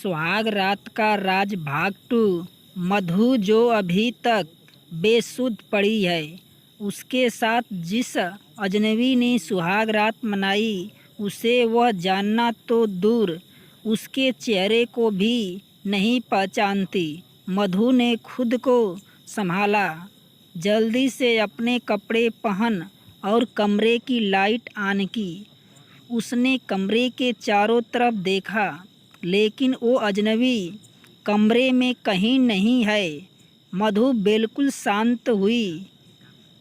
सुहाग रात का राज भाग 2। मधु जो अभी तक बेसुध पड़ी है, उसके साथ जिस अजनबी ने सुहाग रात मनाई उसे वह जानना तो दूर, उसके चेहरे को भी नहीं पहचानती। मधु ने खुद को संभाला, जल्दी से अपने कपड़े पहन और कमरे की लाइट ऑन की। उसने कमरे के चारों तरफ देखा, लेकिन वो अजनबी कमरे में कहीं नहीं है। मधु बिल्कुल शांत हुई।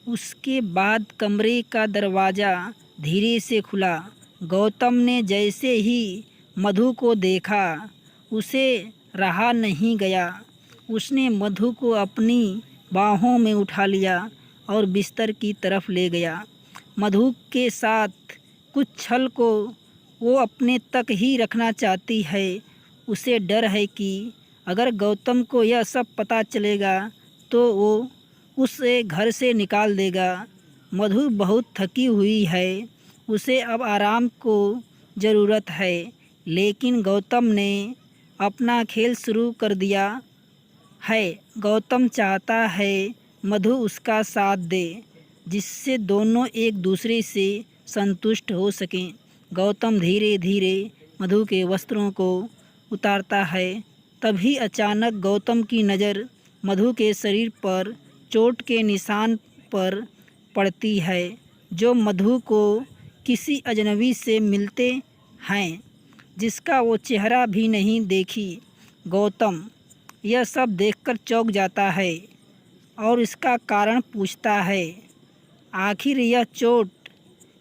उसके बाद कमरे का दरवाज़ा धीरे से खुला। गौतम ने जैसे ही मधु को देखा, उसे रहा नहीं गया। उसने मधु को अपनी बाहों में उठा लिया और बिस्तर की तरफ ले गया। मधु के साथ कुछ छल को वो अपने तक ही रखना चाहती है। उसे डर है कि अगर गौतम को यह सब पता चलेगा तो वो उसे घर से निकाल देगा। मधु बहुत थकी हुई है, उसे अब आराम को ज़रूरत है, लेकिन गौतम ने अपना खेल शुरू कर दिया है। गौतम चाहता है मधु उसका साथ दे, जिससे दोनों एक दूसरे से संतुष्ट हो सकें। गौतम धीरे धीरे मधु के वस्त्रों को उतारता है। तभी अचानक गौतम की नज़र मधु के शरीर पर चोट के निशान पर पड़ती है, जो मधु को किसी अजनबी से मिलते हैं, जिसका वो चेहरा भी नहीं देखी। गौतम यह सब देखकर चौंक जाता है और इसका कारण पूछता है, आखिर यह चोट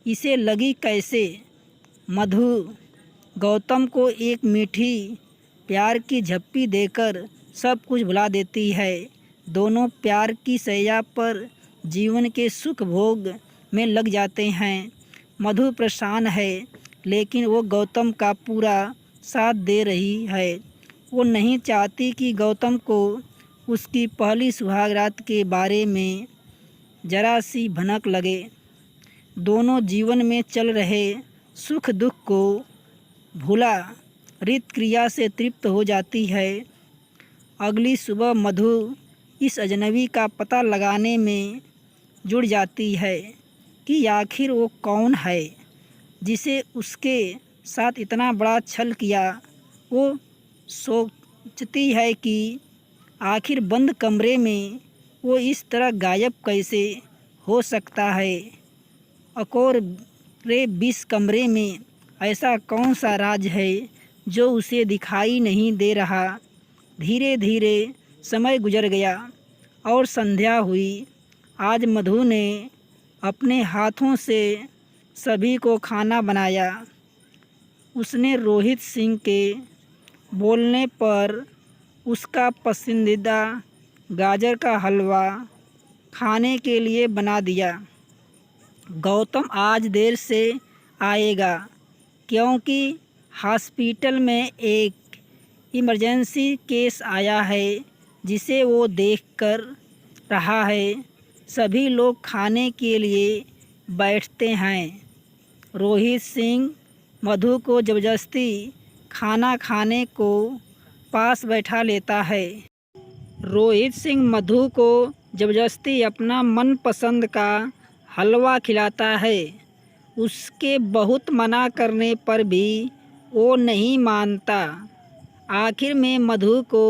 इसे लगी कैसे? मधु गौतम को एक मीठी प्यार की झप्पी देकर सब कुछ भुला देती है। दोनों प्यार की शैया पर जीवन के सुख भोग में लग जाते हैं। मधु परेशान है, लेकिन वो गौतम का पूरा साथ दे रही है। वो नहीं चाहती कि गौतम को उसकी पहली सुहाग रात के बारे में जरा सी भनक लगे। दोनों जीवन में चल रहे सुख दुख को भूला रीत क्रिया से तृप्त हो जाती है। अगली सुबह मधु इस अजनबी का पता लगाने में जुड़ जाती है कि आखिर वो कौन है जिसे उसके साथ इतना बड़ा छल किया। वो सोचती है कि आखिर बंद कमरे में वो इस तरह गायब कैसे हो सकता है। अकोरे 20 कमरे में ऐसा कौन सा राज है जो उसे दिखाई नहीं दे रहा। धीरे धीरे समय गुजर गया और संध्या हुई। आज मधु ने अपने हाथों से सभी को खाना बनाया। उसने रोहित सिंह के बोलने पर उसका पसंदीदा गाजर का हलवा खाने के लिए बना दिया। गौतम आज देर से आएगा क्योंकि हॉस्पिटल में एक इमरजेंसी केस आया है, जिसे वो देख कर रहा है। सभी लोग खाने के लिए बैठते हैं। रोहित सिंह मधु को ज़बरदस्ती खाना खाने को पास बैठा लेता है। रोहित सिंह मधु को ज़बरदस्ती अपना मनपसंद का हलवा खिलाता है। उसके बहुत मना करने पर भी वो नहीं मानता। आखिर में मधु को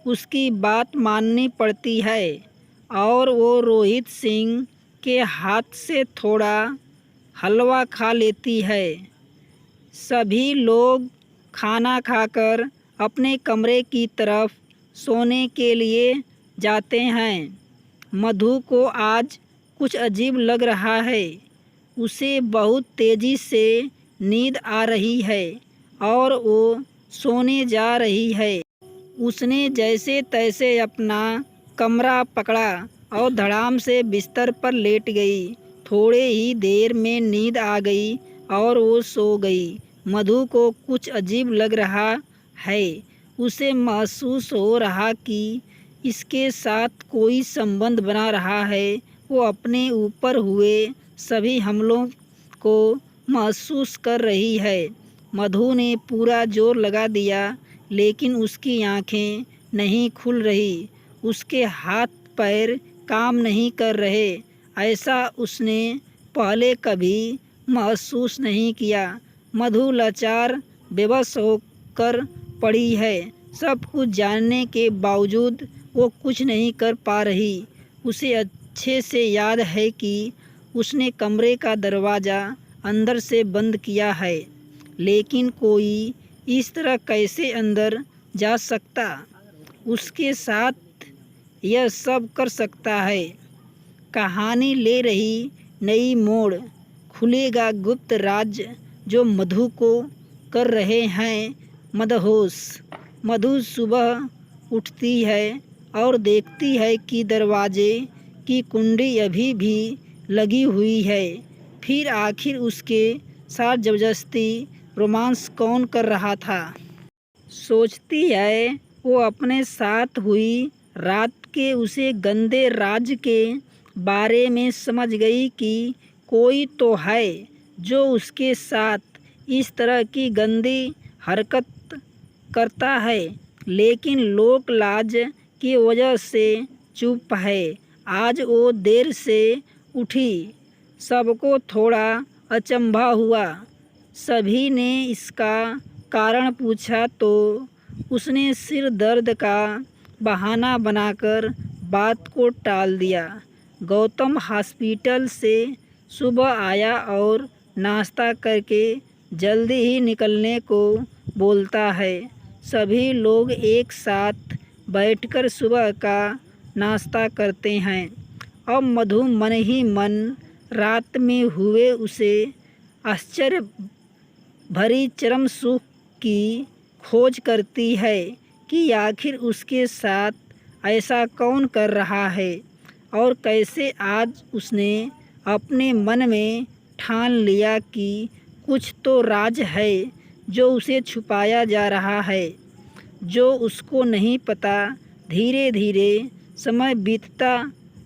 उसकी बात माननी पड़ती है और वो रोहित सिंह के हाथ से थोड़ा हलवा खा लेती है। सभी लोग खाना खाकर अपने कमरे की तरफ सोने के लिए जाते हैं। मधु को आज कुछ अजीब लग रहा है। उसे बहुत तेज़ी से नींद आ रही है और वो सोने जा रही है। उसने जैसे तैसे अपना कमरा पकड़ा और धड़ाम से बिस्तर पर लेट गई। थोड़े ही देर में नींद आ गई और वो सो गई। मधु को कुछ अजीब लग रहा है। उसे महसूस हो रहा कि इसके साथ कोई संबंध बना रहा है। वो अपने ऊपर हुए सभी हमलों को महसूस कर रही है। मधु ने पूरा जोर लगा दिया, लेकिन उसकी आंखें नहीं खुल रही, उसके हाथ पैर काम नहीं कर रहे। ऐसा उसने पहले कभी महसूस नहीं किया। मधु लाचार बेबस होकर पड़ी है। सब कुछ जानने के बावजूद वो कुछ नहीं कर पा रही। उसे अच्छे से याद है कि उसने कमरे का दरवाज़ा अंदर से बंद किया है, लेकिन कोई इस तरह कैसे अंदर जा सकता, उसके साथ यह सब कर सकता है। कहानी ले रही नई मोड़। खुलेगा गुप्त राज जो मधु को कर रहे हैं मदहोश। मधु सुबह उठती है और देखती है कि दरवाजे की कुंडी अभी भी लगी हुई है। फिर आखिर उसके साथ ज़बरदस्ती रोमांस कौन कर रहा था? सोचती है वो अपने साथ हुई रात के उसे गंदे राज के बारे में समझ गई कि कोई तो है जो उसके साथ इस तरह की गंदी हरकत करता है, लेकिन लोक लाज की वजह से चुप है। आज वो देर से उठी। सबको थोड़ा अचंभा हुआ। सभी ने इसका कारण पूछा तो उसने सिर दर्द का बहाना बनाकर बात को टाल दिया। गौतम हॉस्पिटल से सुबह आया और नाश्ता करके जल्दी ही निकलने को बोलता है। सभी लोग एक साथ बैठकर सुबह का नाश्ता करते हैं। अब मधु मन ही मन रात में हुए उसे आश्चर्य भरी चरम सुख की खोज करती है कि आखिर उसके साथ ऐसा कौन कर रहा है और कैसे आज उसने अपने मन में ठान लिया कि कुछ तो राज है जो उसे छुपाया जा रहा है, जो उसको नहीं पता। धीरे धीरे समय बीतता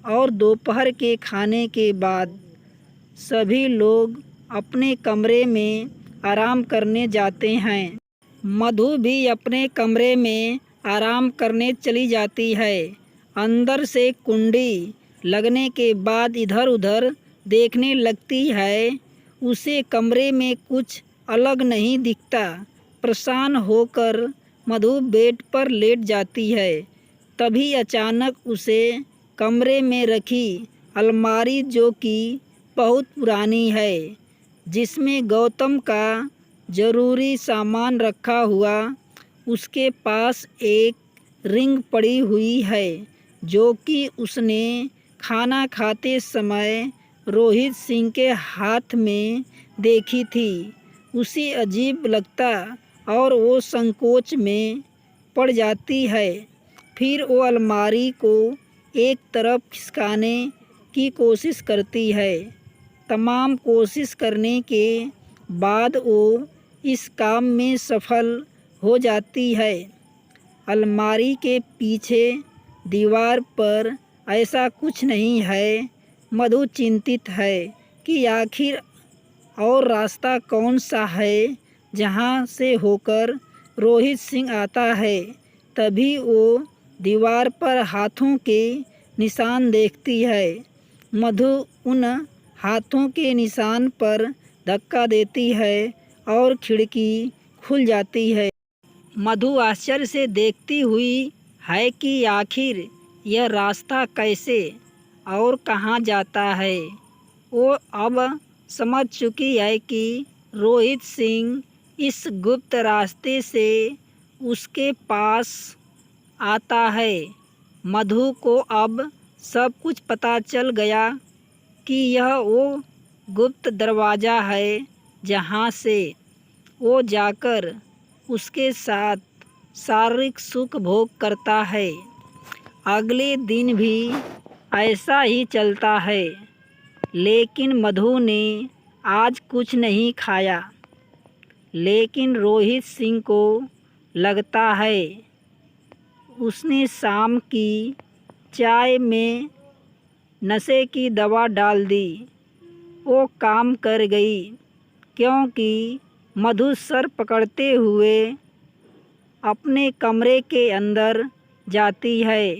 और दोपहर के खाने के बाद सभी लोग अपने कमरे में आराम करने जाते हैं। मधु भी अपने कमरे में आराम करने चली जाती है। अंदर से कुंडी लगने के बाद इधर उधर देखने लगती है। उसे कमरे में कुछ अलग नहीं दिखता। परेशान होकर मधु बेड पर लेट जाती है। तभी अचानक उसे कमरे में रखी अलमारी, जो कि बहुत पुरानी है, जिसमें गौतम का ज़रूरी सामान रखा हुआ, उसके पास एक रिंग पड़ी हुई है जो कि उसने खाना खाते समय रोहित सिंह के हाथ में देखी थी। उसे अजीब लगता और वो संकोच में पड़ जाती है। फिर वो अलमारी को एक तरफ खिसकाने की कोशिश करती है। तमाम कोशिश करने के बाद वो इस काम में सफल हो जाती है। अलमारी के पीछे दीवार पर ऐसा कुछ नहीं है। मधु चिंतित है कि आखिर और रास्ता कौन सा है जहाँ से होकर रोहित सिंह आता है। तभी वो दीवार पर हाथों के निशान देखती है। मधु उन हाथों के निशान पर धक्का देती है और खिड़की खुल जाती है। मधु आश्चर्य से देखती हुई है कि आखिर यह रास्ता कैसे और कहाँ जाता है। वो अब समझ चुकी है कि रोहित सिंह इस गुप्त रास्ते से उसके पास आता है। मधु को अब सब कुछ पता चल गया कि यह वो गुप्त दरवाज़ा है जहाँ से वो जाकर उसके साथ शारीरिक सुख भोग करता है। अगले दिन भी ऐसा ही चलता है, लेकिन मधु ने आज कुछ नहीं खाया। लेकिन रोहित सिंह को लगता है उसने शाम की चाय में नशे की दवा डाल दी। वो काम कर गई, क्योंकि मधु सर पकड़ते हुए अपने कमरे के अंदर जाती है।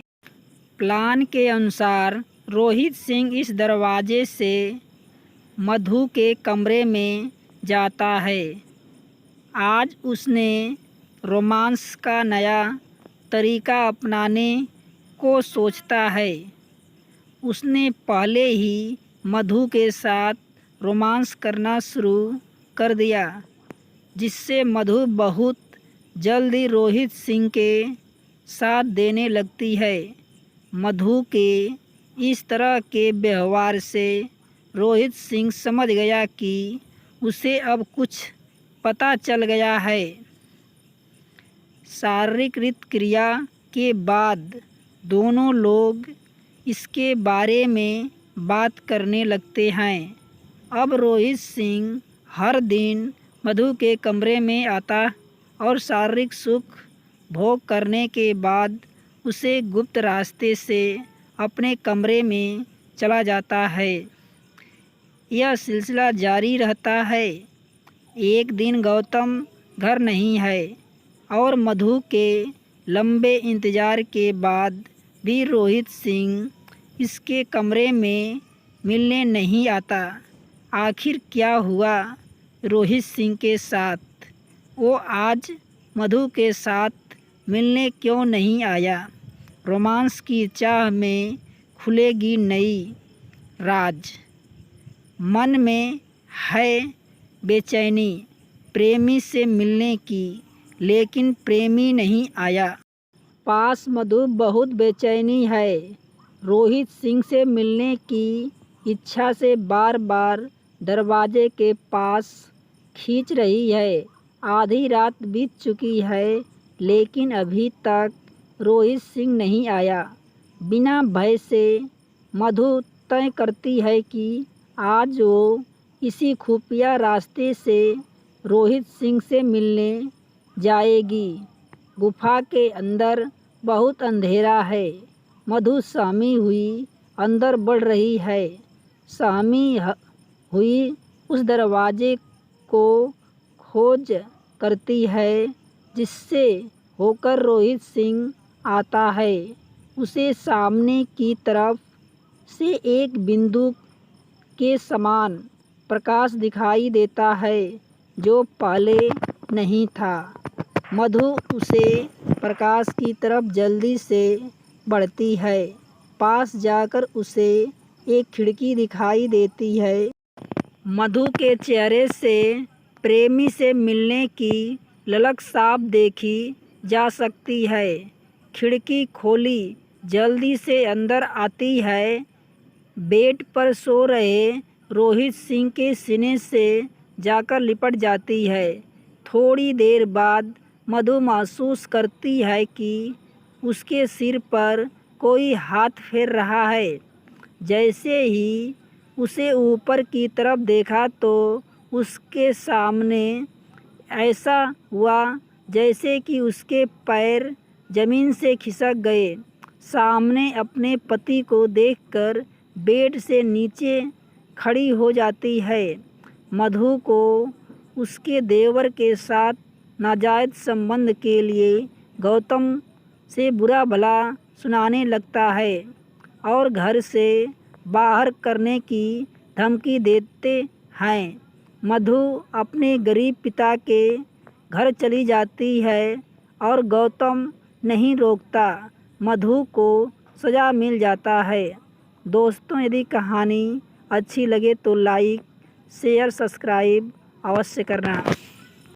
प्लान के अनुसार रोहित सिंह इस दरवाजे से मधु के कमरे में जाता है। आज उसने रोमांस का नया तरीका अपनाने को सोचता है। उसने पहले ही मधु के साथ रोमांस करना शुरू कर दिया, जिससे मधु बहुत जल्दी रोहित सिंह के साथ देने लगती है। मधु के इस तरह के व्यवहार से रोहित सिंह समझ गया कि उसे अब कुछ पता चल गया है। शारीरिक क्रिया के बाद दोनों लोग इसके बारे में बात करने लगते हैं। अब रोहित सिंह हर दिन मधु के कमरे में आता और शारीरिक सुख भोग करने के बाद उसे गुप्त रास्ते से अपने कमरे में चला जाता है। यह सिलसिला जारी रहता है। एक दिन गौतम घर नहीं है और मधु के लंबे इंतज़ार के बाद भी रोहित सिंह इसके कमरे में मिलने नहीं आता। आखिर क्या हुआ रोहित सिंह के साथ? वो आज मधु के साथ मिलने क्यों नहीं आया? रोमांस की चाह में खुलेगी नई राज। मन में है बेचैनी प्रेमी से मिलने की, लेकिन प्रेमी नहीं आया। पास मधु बहुत बेचैनी है। रोहित सिंह से मिलने की इच्छा से बार बार दरवाजे के पास खींच रही है। आधी रात बीत चुकी है, लेकिन अभी तक रोहित सिंह नहीं आया। बिना भय से मधु तय करती है कि आज वो इसी खुफिया रास्ते से रोहित सिंह से मिलने जाएगी। गुफा के अंदर बहुत अंधेरा है। मधु सहमी हुई अंदर बढ़ रही है। सहमी हुई उस दरवाजे को खोज करती है जिससे होकर रोहित सिंह आता है। उसे सामने की तरफ से एक बिंदु के समान प्रकाश दिखाई देता है जो पहले नहीं था। मधु उसे प्रकाश की तरफ जल्दी से बढ़ती है। पास जाकर उसे एक खिड़की दिखाई देती है। मधु के चेहरे से प्रेमी से मिलने की ललक साफ देखी जा सकती है। खिड़की खोली, जल्दी से अंदर आती है। बेड पर सो रहे रोहित सिंह के सीने से जाकर लिपट जाती है। थोड़ी देर बाद मधु महसूस करती है कि उसके सिर पर कोई हाथ फेर रहा है। जैसे ही उसे ऊपर की तरफ देखा तो उसके सामने ऐसा हुआ जैसे कि उसके पैर जमीन से खिसक गए। सामने अपने पति को देखकर बेड से नीचे खड़ी हो जाती है। मधु को उसके देवर के साथ नाजायज़ संबंध के लिए गौतम से बुरा भला सुनाने लगता है और घर से बाहर करने की धमकी देते हैं। मधु अपने गरीब पिता के घर चली जाती है और गौतम नहीं रोकता। मधु को सज़ा मिल जाता है। दोस्तों, यदि कहानी अच्छी लगे तो लाइक, शेयर, सब्सक्राइब अवश्य करना।